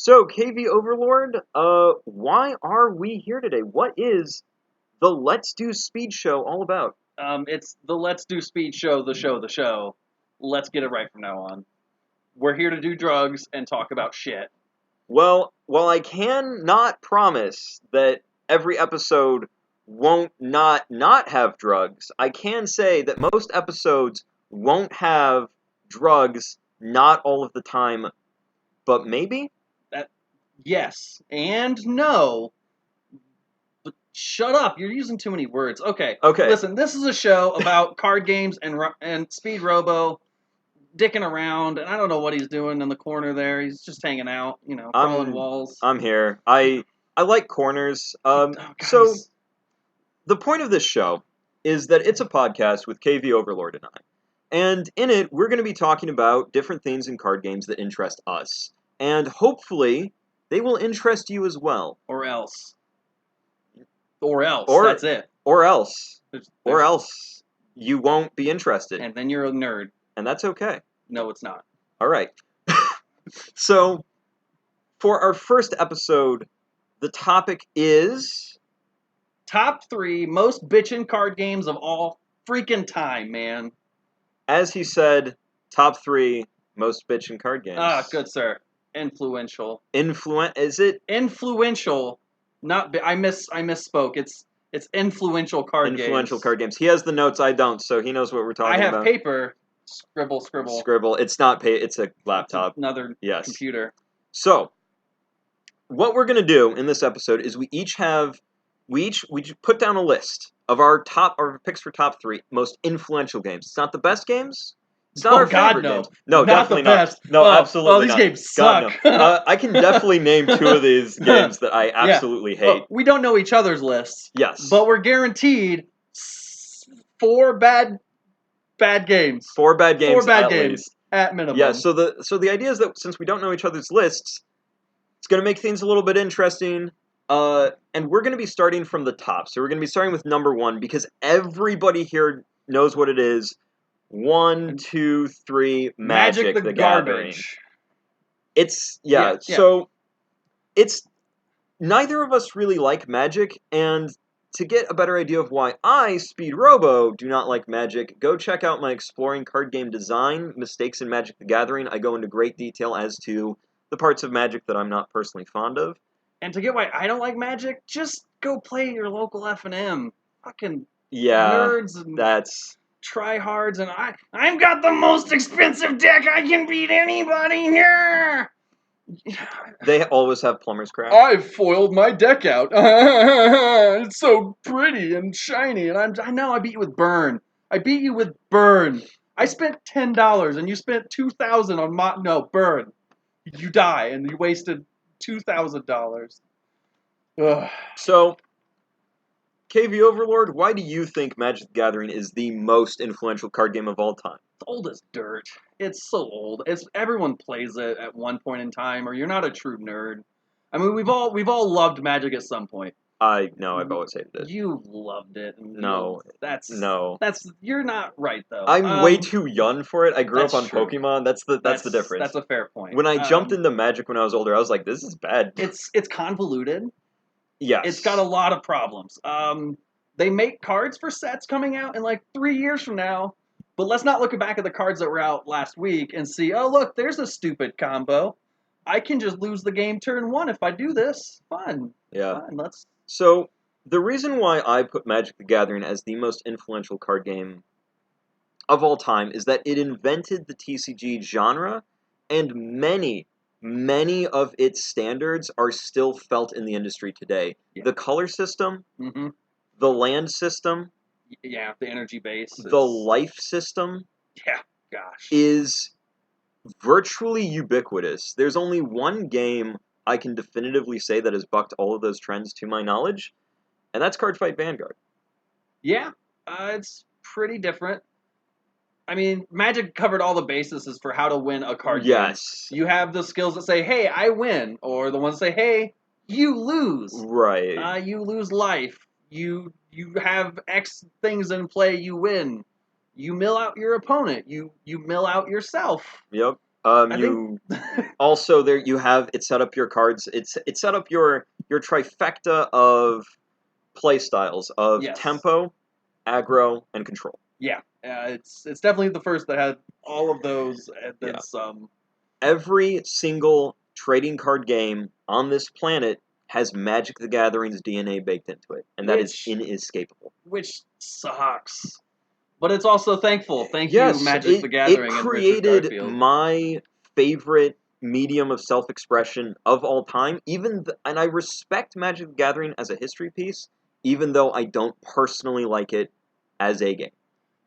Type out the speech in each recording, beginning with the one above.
So, KV Overlord, why are we here today? What is the Let's Do Speed Show all about? It's the Let's Do Speed Show, the show, the show. Let's get it right from now on. We're here to do drugs and talk about shit. Well, while I can not promise that every episode won't not have drugs, I can say that most episodes won't have drugs not all of the time, but maybe? That yes and no. But shut up! You're using too many words. Okay, Okay. listen. This is a show about card games and Speedrobo dicking around, and I don't know what he's doing in the corner there. He's just hanging out, crawling I'm walls. I'm here. I like corners. Oh God, So the point of this show is that it's a podcast with KV Overlord and I. And in it, we're going to be talking about different things in card games that interest us. And hopefully, they will interest you as well. or else, or else. Or That's it. or else. There's, Or else you won't be interested. and then you're a nerd. And that's okay. No, it's not. All right. So, for our first episode, the topic is Top 3 most bitchin' card games of all freaking time, man. as he said, top 3 most bitchin' card games. Ah, good sir. Influential. Is it Influential. Not. I misspoke. It's influential card influential games. card games? He has the notes, I don't, so he knows what we're talking I have about. paper. Scribble, scribble. Scribble. It's not it's a laptop. It's another Yes. computer. So, what we're gonna do in this episode is we put down a list of our picks for top 3 most influential games. It's not the best games. It's not Oh, our God, favorite no. games. No, Not definitely the best. not. No, Oh, absolutely these not. games God, suck. no. I can definitely name 2 of these games that I absolutely hate. Oh, we don't know each other's lists. Yes. But we're guaranteed 4 bad games. 4 bad games 4 bad at games least. at minimum. Yeah, so the idea is that since we don't know each other's lists, it's going to make things a little bit interesting. And we're going to be starting from the top. So we're going to be starting with number 1 because everybody here knows what it is. 1, 2, 3, Magic the Gathering. Garbage. It's Yeah. So it's neither of us really like Magic, and to get a better idea of why I, Speedrobo, do not like Magic, go check out my Exploring Card Game Design, Mistakes in Magic the Gathering. I go into great detail as to the parts of Magic that I'm not personally fond of. And to get why I don't like Magic, just go play your local F&M. Fucking nerds and that's tryhards, and I've got the most expensive deck. I can beat anybody here. They always have Plumber's Craft. I've foiled my deck out. It's so pretty and shiny, and I know I beat you with Burn. I beat you with Burn. I spent $10 and you spent $2,000 on Burn. You die and you wasted $2,000. So, KV Overlord, why do you think Magic the Gathering is the most influential card game of all time? It's old as dirt. It's so old. Everyone plays it at one point in time, or you're not a true nerd. I mean, we've all loved Magic at some point. I've always hated it. You loved it. No, that's you're not right though. I'm way too young for it. I grew up on true. Pokemon. That's the difference. That's a fair point. When I jumped into Magic when I was older, I was like, this is bad. It's convoluted. Yes. It's got a lot of problems. They make cards for sets coming out in like 3 years from now. But let's not look back at the cards that were out last week and see, oh, look, there's a stupid combo. I can just lose the game turn 1 if I do this. Fun. Yeah. Fun. So, the reason why I put Magic the Gathering as the most influential card game of all time is that it invented the TCG genre, and many of its standards are still felt in the industry today. Yeah. The color system, Mm-hmm. the land system, yeah, the energy base, the life system, gosh, is virtually ubiquitous. There's only one game I can definitively say that has bucked all of those trends to my knowledge, and that's Cardfight Vanguard. Yeah, it's pretty different. I mean, Magic covered all the bases as for how to win a card game. Yes. You have the skills that say, hey, I win, or the ones that say, hey, you lose. Right. You lose life. You have X things in play, you win. You mill out your opponent. You mill out yourself. Yep. I You think. also there you have it set up your cards. It set up your trifecta of play styles of Yes. tempo, aggro, and control. Yeah. It's definitely the first that had all of those, and then Yeah. some. Every single trading card game on this planet has Magic the Gathering's DNA baked into it, and that is Which inescapable. which sucks. But it's also thankful. Thank you, Yes, Magic the it Gathering and Richard created Garfield. my favorite medium of self-expression of all time. And I respect Magic the Gathering as a history piece, even though I don't personally like it as a game.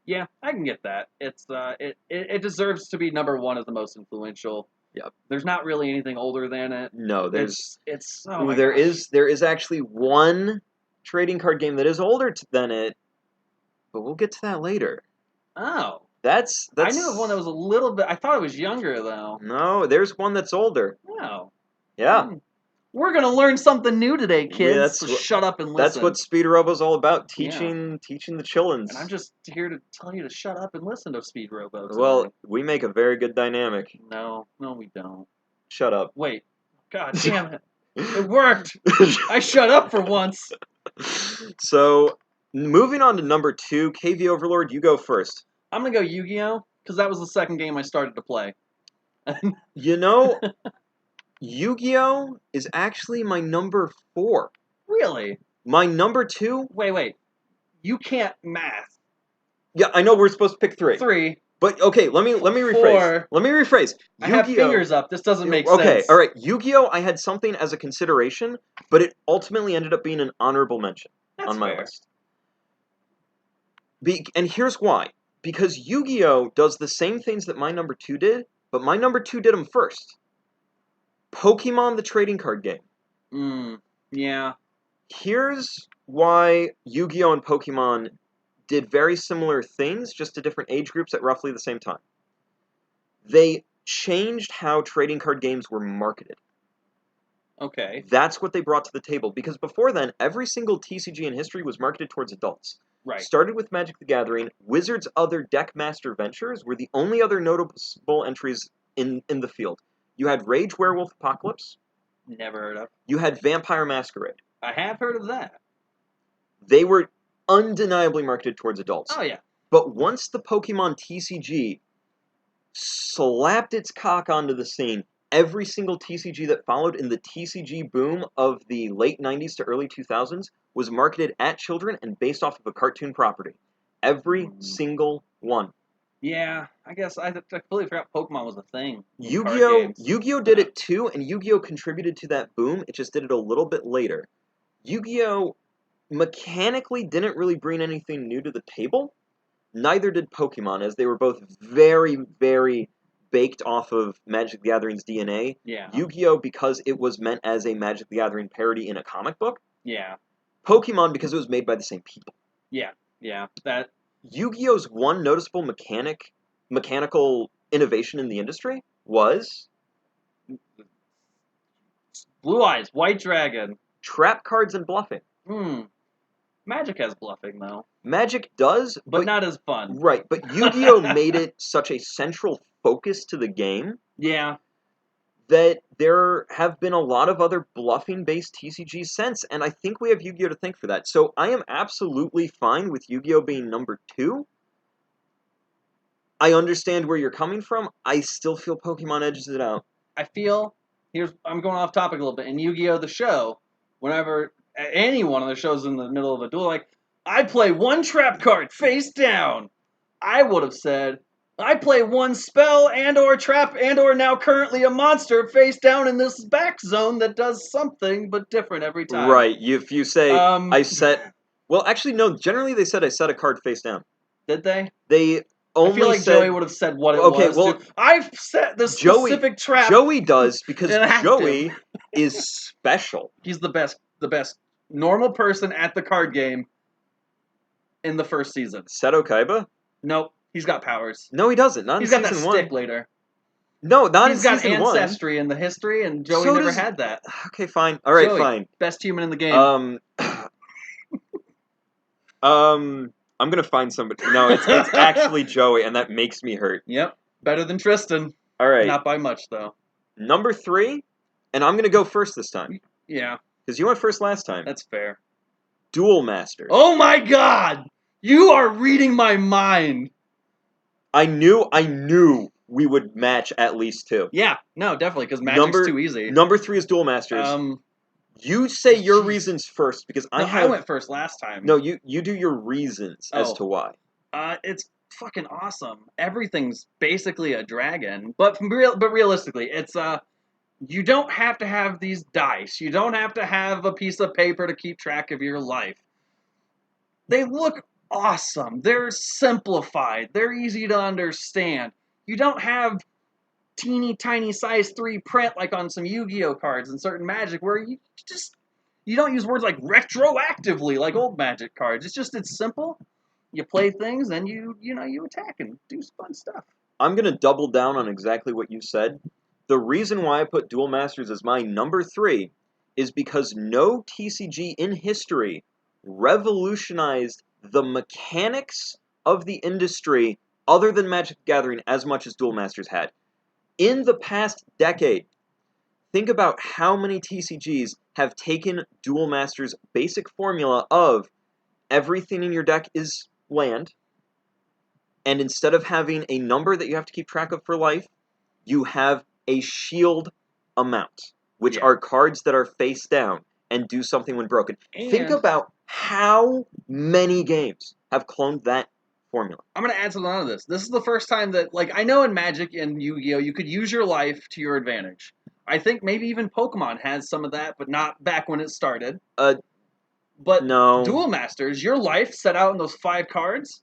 Yeah, I can get that. It deserves to be number one as the most influential. Yep. There's not really anything older than it. No, It's oh ooh, my gosh. there is actually one trading card game that is older than it, but we'll get to that later. Oh. I knew of one that That's was a little bit. I thought it was younger though. no, there's one that's older. No. Yeah, Hmm. We're gonna learn something new today, kids. that's So shut up and that's listen. what Speedrobo's all about, Yeah. teaching the And I'm chillins. just here to tell you to shut up and listen to Speedrobo Well, tonight. we make a very good dynamic. No, no, we don't. Shut up. Wait. God damn it. It worked. I shut up for once. So, moving on to number 2, KV Overlord, you go first. I'm gonna go Yu-Gi-Oh! Because that was the second game I started to play. You know, Yu-Gi-Oh is actually my number 4. Really? My number 2, Wait. You can't math. yeah, I know we're supposed to pick 3. 3, But okay, let me rephrase. 4. Let me rephrase. I have Yu-Gi-Oh. fingers up. This doesn't make Okay, all sense. right. Yu-Gi-Oh. I had something as a consideration, but it ultimately ended up being an honorable mention That's on my fair. list. And here's why. Because Yu-Gi-Oh does the same things that my number 2 did, but my number 2 did them first. Pokemon the trading card game. Yeah. Here's why Yu-Gi-Oh and Pokemon did very similar things, just to different age groups at roughly the same time. They changed how trading card games were marketed. Okay. That's what they brought to the table, because before then, every single TCG in history was marketed towards adults. Right. Started with Magic the Gathering, Wizards' other Deckmaster ventures were the only other notable entries in the field. You had Rage Werewolf Apocalypse, Never heard of. you had Vampire Masquerade. I have heard of that. They were undeniably marketed towards adults. Oh yeah. But once the Pokemon TCG slapped its cock onto the scene, every single TCG that followed in the TCG boom of the late 90s to early 2000s was marketed at children and based off of a cartoon property. Every single one. Yeah, I guess I completely forgot Pokemon was a thing in card Yu-Gi-Oh! games. Yu-Gi-Oh! Did it too, and Yu-Gi-Oh! Contributed to that boom. It just did it a little bit later. Yu-Gi-Oh! Mechanically didn't really bring anything new to the table. Neither did Pokemon, as they were both very, very baked off of Magic the Gathering's DNA. Yeah. Yu-Gi-Oh! Because it was meant as a Magic the Gathering parody in a comic book. Yeah. Pokemon because it was made by the same people. Yeah. That. Yu-Gi-Oh!'s one noticeable mechanical innovation in the industry was Blue Eyes, White Dragon. trap cards and bluffing. Magic has bluffing though, Magic does, but not as fun. right, but Yu-Gi-Oh! Made it such a central focus to the game Yeah. that there have been a lot of other bluffing-based TCGs since, and I think we have Yu-Gi-Oh! To thank for that. So I am absolutely fine with Yu-Gi-Oh! Being number 2. I understand where you're coming from. I still feel Pokemon edges it out. I feel I'm going off topic a little bit. In Yu-Gi-Oh! The show, whenever any one of the shows in the middle of a duel, like I play one trap card face down, I would have said I play one spell and or trap and or now currently a monster face down in this back zone that does something but different every time. Right. If you say Um, I set, well, actually no. Generally, they said I set a card face down. did they? They I feel only like Joey said would have said what it okay. was Well, too. I've set the Joey specific trap Joey does because and hacked him. Joey is special. He's the best normal person at the card game in the first season. Seto Kaiba? Nope, he's got powers. No, he doesn't. Not in He's got that season stick 1. later. No, not in He's got season 1. ancestry in the history, and Joey So never does. had that. Okay, fine. All right, Joey, fine. best human in the game. I'm gonna find somebody. No, it's actually Joey, and that makes me hurt. Yep, better than Tristan. All right. Not by much though. Number 3, and I'm going to go first this time Yeah, because you went first last time. that's fair. Duel Masters. Oh my god! You are reading my mind. I knew we would match at least 2. Yeah, no, definitely, because Magic's Number too easy. number 3 is Duel Masters. You say your Jeez. reasons first because No, I went first last time. No, you do your reasons as Oh. to why. It's fucking awesome. Everything's basically a dragon, but realistically, it's you don't have to have these dice. You don't have to have a piece of paper to keep track of your life. They look awesome. They're simplified. They're easy to understand. You don't have teeny tiny size 3 print like on some Yu-Gi-Oh cards and certain Magic where you don't use words like retroactively like old Magic cards. It's simple. You play things and you attack and do fun stuff. I'm going to double down on exactly what you said. The reason why I put Duel Masters as my number 3 is because no TCG in history revolutionized the mechanics of the industry other than Magic the Gathering as much as Duel Masters had. In the past decade, think about how many TCGs have taken Duel Masters' basic formula of everything in your deck is land, and instead of having a number that you have to keep track of for life, you have a shield amount, which Yeah. are cards that are face down and do something when broken. Think And about how many games have cloned that formula. I'm gonna add something on to this. This is the first time that, like, I know in Magic and Yu-Gi-Oh you could use your life to your advantage. I think maybe even Pokemon has some of that, but not back when it started. But No. Duel Masters, your life set out in those 5 cards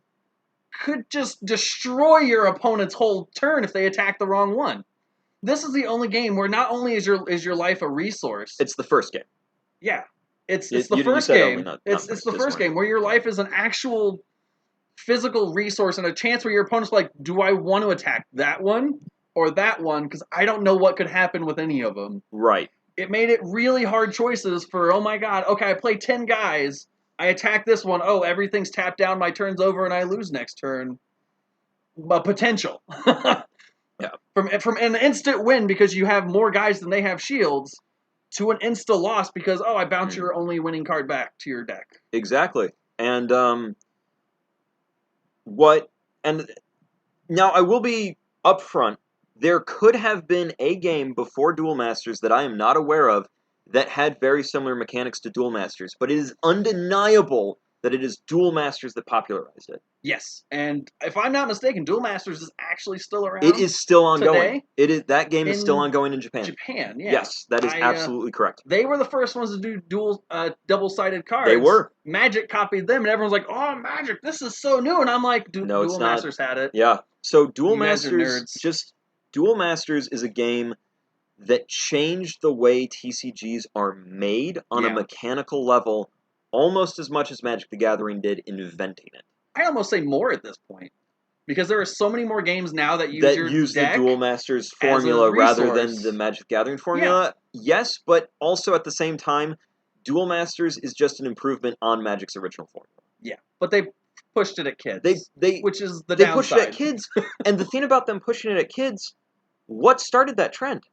could just destroy your opponent's whole turn if they attack the wrong one. This is the only game where not only is your life a resource. It's the first game. Yeah, it's You, the you first said game. only, not It's first, the just first one. game where your life is an actual physical resource and a chance where your opponent's like, do I want to attack that one or that one? Because I don't know what could happen with any of them. Right. It made it really hard choices for, oh my god, okay, I play 10 guys, I attack this one, oh, everything's tapped down, my turn's over, and I lose next turn. But potential. Yeah. From an instant win because you have more guys than they have shields to an insta loss because, oh, I bounce your only winning card back to your deck. Exactly. And what and now I will be upfront. There could have been a game before Duel Masters that I am not aware of that had very similar mechanics to Duel Masters, but it is undeniable that it is Duel Masters that popularized it. Yes, and if I'm not mistaken, Duel Masters is actually still around. It is still ongoing. Today. That game is still In ongoing in Japan. Japan, yeah. Yes, that is absolutely correct. They were the first ones to do double-sided cards. They were. Magic copied them, and everyone's like, "Oh, Magic! This is so new!" And I'm like, No, it's Duel not. Masters had it. Yeah. So Duel You guys are Masters, nerds. Duel Masters is a game that changed the way TCGs are made on a Yeah. mechanical level almost as much as Magic the Gathering did inventing it. I almost say more at this point because there are so many more games now that use your the deck Duel Masters as a formula rather than resource. the Magic the Gathering formula. Yes, but also at the same time, Duel Masters is just an improvement on Magic's original formula. Yeah, but they pushed it at kids. Which is the they downside. pushed it at kids, and the thing about them pushing it at kids, what started that trend?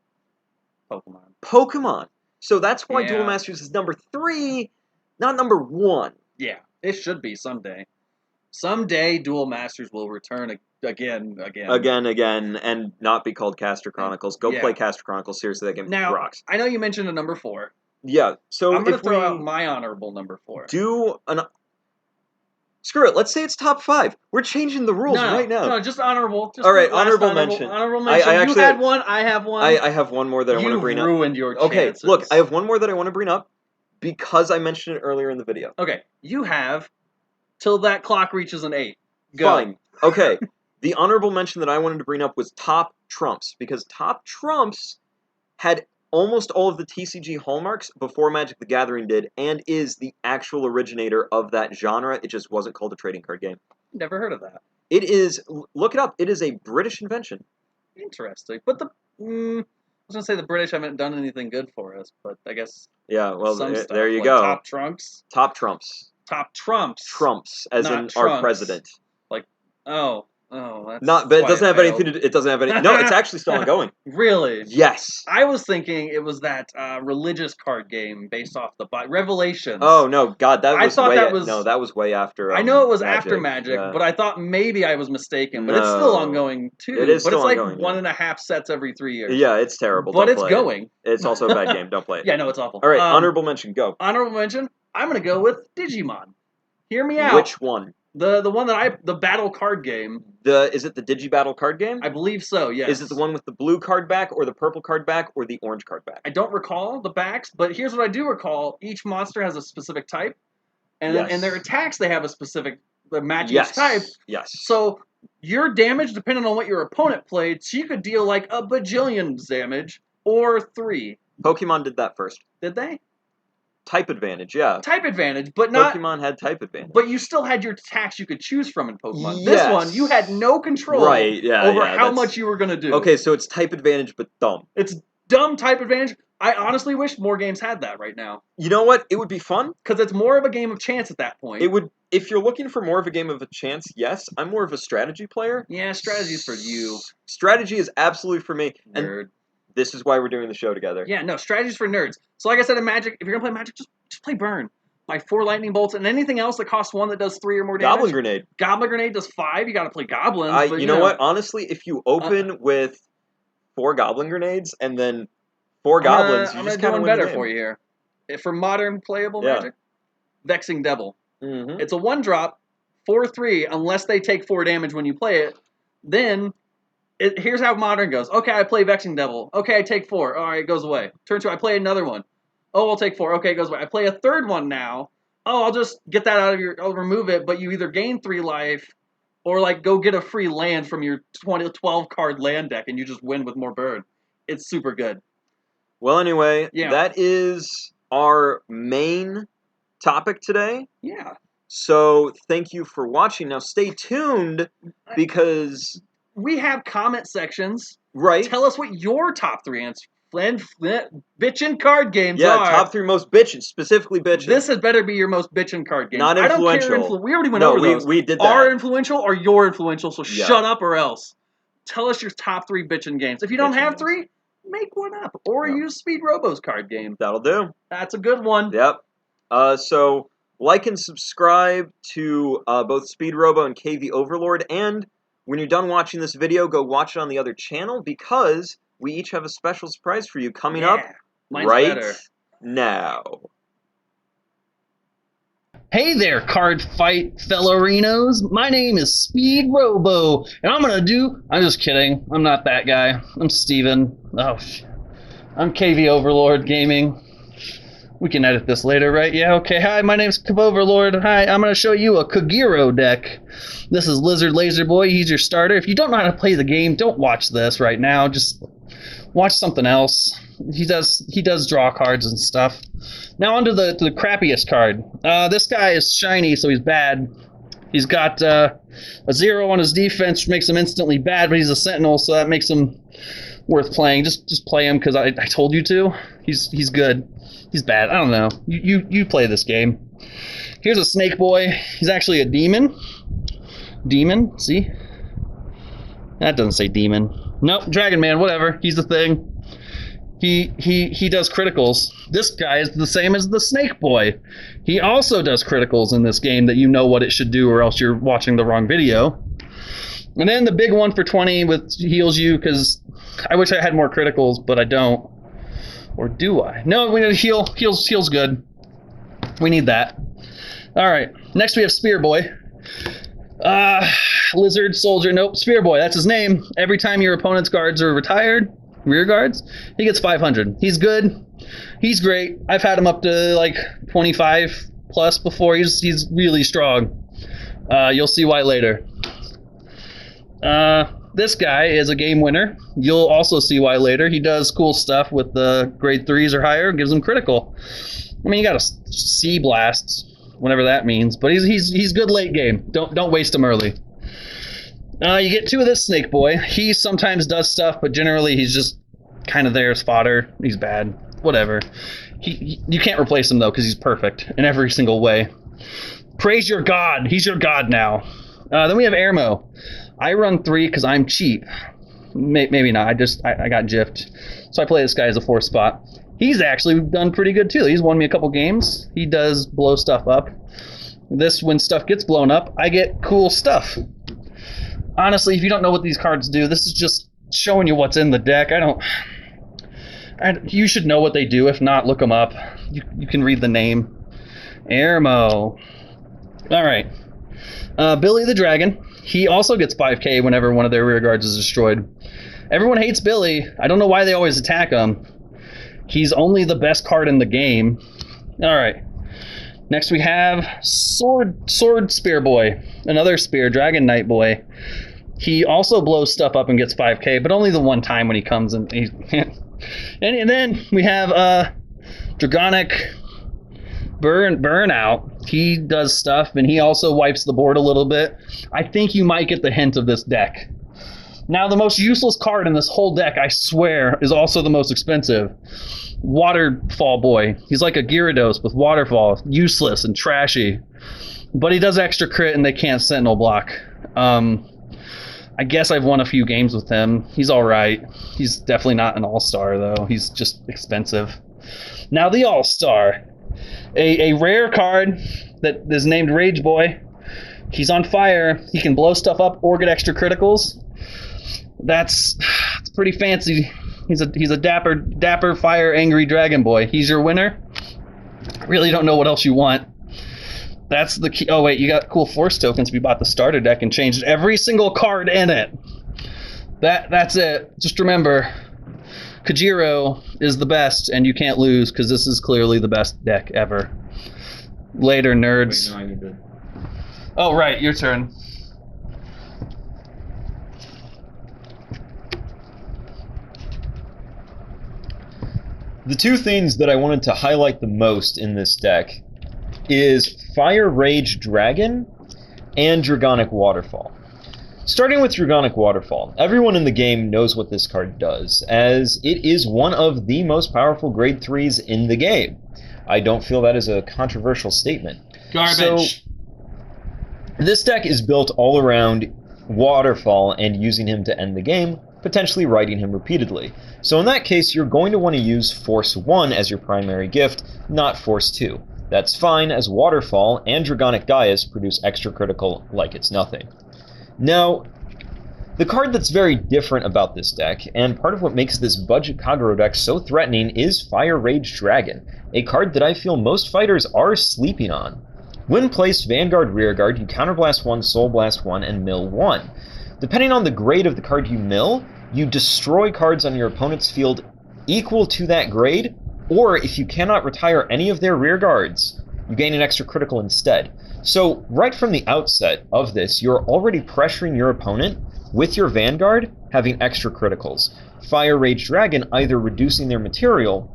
Pokemon. So that's why Duel Masters is number 3, not number 1. Yeah, it should be someday. Someday, Duel Masters will return again, and not be called Caster Chronicles. Go play Caster Chronicles. Seriously, that game rocks. I know you mentioned a number 4. Yeah, so I'm going to throw out my honorable number 4. Screw it. Let's say it's top 5. We're changing the rules right now. No, just honorable. All right, honorable mention. Honorable mention. You had one. I have one. I have one more that I want to bring up. You ruined your chances. Okay, look, I have one more that I want to bring up because I mentioned it earlier in the video. Okay, you have till that clock reaches an 8. Go. Fine. Okay. The honorable mention that I wanted to bring up was Top Trumps, because Top Trumps had almost all of the TCG hallmarks before Magic the Gathering did, and is the actual originator of that genre. It just wasn't called a trading card game. Never heard of that. It is, look it up, it is a British invention. Interesting. But I was going to say the British haven't done anything good for us, but I guess yeah, well, some stuff, there you like go. Top Trumps. Top Trumps. Top Trumps. Trumps, as Not in Trunks. our president. Like, oh, Oh, that's Not, but it why doesn't have failed. anything to. It doesn't have any. No, it's actually still ongoing. Really? Yes. I was thinking it was that religious card game based off the Revelations. Oh no, God, that I was thought way. that was. No, that was way after. I know it was after Magic. Magic, Yeah. but I thought maybe I was mistaken. But it's still No. ongoing It too. is But still it's like ongoing. Yeah. 1.5 sets every 3 years. Yeah, it's terrible. But Don't it's play it. going. It's also a bad game. Don't play it. Yeah, no, it's awful. All right, honorable mention. Go. Honorable mention. I'm gonna go with Digimon. Hear me out. Which one? The one that the battle card game. Is it the Digibattle card game? I believe so. Yes. Is it the one with the blue card back, or the purple card back, or the orange card back? I don't recall the backs, but here's what I do recall: each monster has a specific type, and Yes. and their attacks they have a specific match Yes. each type. Yes. So your damage, depending on what your opponent played, so you could deal like a bajillion damage or 3. Pokemon did that first. Did they? Type advantage, yeah. Type advantage, but not. Pokemon had type advantage. But you still had your attacks you could choose from in Pokemon. Yes. This one, you had no control Right, yeah, over yeah, how that's- much you were going to do. Okay, so it's type advantage, but dumb. It's dumb type advantage. I honestly wish more games had that right now. You know what? It would be fun. Because it's more of a game of chance at that point. It would, if you're looking for more of a game of a chance. Yes, I'm more of a strategy player. Yeah, strategy's for you. Strategy is absolutely for me, and Nerd. this is why we're doing the show together. Yeah, no, strategy's for nerds. So like I said in Magic, if you're gonna play Magic, just play Burn. Like 4 lightning bolts and anything else that costs 1 that does 3 or more damage. Goblin Grenade. Goblin Grenade does 5. You got to play goblins. But, you know what? Honestly, if you open with 4 Goblin Grenades and then 4 goblins, you I'm just gonna kind do of one better for you here. For modern playable Yeah. Magic, Vexing Devil. Mm-hmm. It's a 1-drop, 4/3, unless they take 4 damage when you play it. Then, here's how modern goes. Okay, I play Vexing Devil. Okay, I take 4. All right, it goes away. Turn 2, I play another one. Oh, I'll take 4. Okay, it goes away. I play a third one now. Oh, I'll just get that out of I'll remove it, but you either gain 3 life or like go get a free land from your 12 card land deck and you just win with more burn. It's super good. Well, anyway, Yeah. that is our main topic today. Yeah. So thank you for watching. Now stay tuned because we have comment sections. Right. Tell us what your top 3 bitchin' card games are. Yeah, top 3 most bitchin', specifically bitchin'. This had better be your most bitchin' card game. Not influential. I don't care. We already went over those. we did that. Are influential or you're influential, so Yeah. shut up or else. Tell us your top 3 bitchin' games. If you don't Bitchin' have games. 3, make one up. Or Yeah. use Speedrobo's card game. That'll do. That's a good one. Yep. So like and subscribe to both Speedrobo and KV Overlord, and when you're done watching this video, go watch it on the other channel because we each have a special surprise for you coming up Mine's right better. now. Hey there, card fight fellerinos. My name is Speedrobo, and I'm just kidding. I'm not that guy. I'm Steven. I'm KV Overlord Gaming. We can edit this later, right? Yeah, okay. Hi, my name's KV Overlord. Hi, I'm going to show you a Kagero deck. This is Lizard Laser Boy. He's your starter. If you don't know how to play the game, don't watch this right now. Just watch something else. He does draw cards and stuff. Now onto the crappiest card. This guy is shiny, so he's bad. He's got a 0 on his defense, which makes him instantly bad, but he's a sentinel, so that makes him worth playing. Just play him because I told you to. He's good. He's bad. I don't know. You play this game. Here's a snake boy. He's actually a demon. Demon. See? That doesn't say demon. Nope. Dragon Man. Whatever. He's the thing. He does criticals. This guy is the same as the snake boy. He also does criticals in this game that you know what it should do, or else you're watching the wrong video. And then the big one for 20 with heals you, because I wish I had more criticals, but I don't. Or do I? No, we need to heal. Heals good. We need that. All right. Next we have Spear Boy. Lizard Soldier. Nope. Spear Boy. That's his name. Every time your opponent's guards are retired, rear guards, he gets 500. He's good. He's great. I've had him up to like 25 plus before. He's really strong. You'll see why later. This guy is a game winner. You'll also see why later. He does cool stuff with the grade 3s or higher. Gives them critical. I mean, you got a C blast, whatever that means. But he's good late game. Don't waste him early. You get 2 of this snake boy. He sometimes does stuff, but generally he's just kind of there as fodder. He's bad. Whatever. You can't replace him though because he's perfect in every single way. Praise your god. He's your god now. Then we have Airmo. I run 3 because I'm cheap. Maybe not. I got gypped. So I play this guy as a 4 spot. He's actually done pretty good too. He's won me a couple games. He does blow stuff up. When stuff gets blown up, I get cool stuff. Honestly, if you don't know what these cards do, this is just showing you what's in the deck. You should know what they do. If not, look them up. You can read the name. Airmo. All right. Billy the Dragon. He also gets 5k whenever one of their rear guards is destroyed. Everyone hates Billy. I don't know why they always attack him. He's only the best card in the game. All right. Next we have Sword Spear Boy, another Spear Dragon Knight boy. He also blows stuff up and gets 5k, but only the one time when he comes and and then we have Dragonic Burnout. He does stuff and he also wipes the board a little bit. I think you might get the hint of this deck. Now, the most useless card in this whole deck, I swear, is also the most expensive. Waterfall Boy. He's like a Gyarados with Waterfall. Useless and trashy. But he does extra crit and they can't Sentinel block. I guess I've won a few games with him. He's alright. He's definitely not an all-star, though. He's just expensive. Now, the all-star. A rare card that is named Rage Boy. He's on fire. He can blow stuff up or get extra criticals. It's pretty fancy. He's a dapper fire angry dragon boy. He's your winner. I really don't know what else you want. That's the key. Oh wait, you got cool force tokens if you bought the starter deck and changed every single card in it. That's it. Just remember, Kajiro is the best and you can't lose because this is clearly the best deck ever. Later, nerds. Wait, no, I need to... Oh right, your turn. The two things that I wanted to highlight the most in this deck is Fire Rage Dragon and Dragonic Waterfall. Starting with Dragonic Waterfall, everyone in the game knows what this card does, as it is one of the most powerful grade 3s in the game. I don't feel that is a controversial statement. Garbage. So, this deck is built all around Waterfall and using him to end the game, potentially writing him repeatedly. So in that case, you're going to want to use Force 1 as your primary gift, not Force 2. That's fine, as Waterfall and Dragonic Gaius produce extra critical like it's nothing. Now, the card that's very different about this deck, and part of what makes this budget Kagero deck so threatening, is Fire Rage Dragon, a card that I feel most fighters are sleeping on. When placed Vanguard Rearguard, you Counterblast 1, Soul Blast 1, and Mill 1. Depending on the grade of the card you mill, you destroy cards on your opponent's field equal to that grade, or if you cannot retire any of their rear guards, you gain an extra critical instead. So right from the outset of this, you're already pressuring your opponent with your Vanguard having extra criticals. Fire Rage Dragon either reducing their material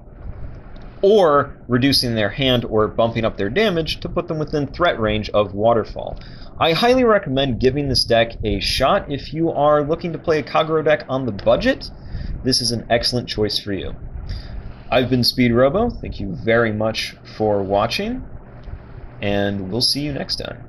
or reducing their hand or bumping up their damage to put them within threat range of Waterfall. I highly recommend giving this deck a shot if you are looking to play a Kagero deck on the budget. This is an excellent choice for you. I've been Speedrobo. Thank you very much for watching, and we'll see you next time.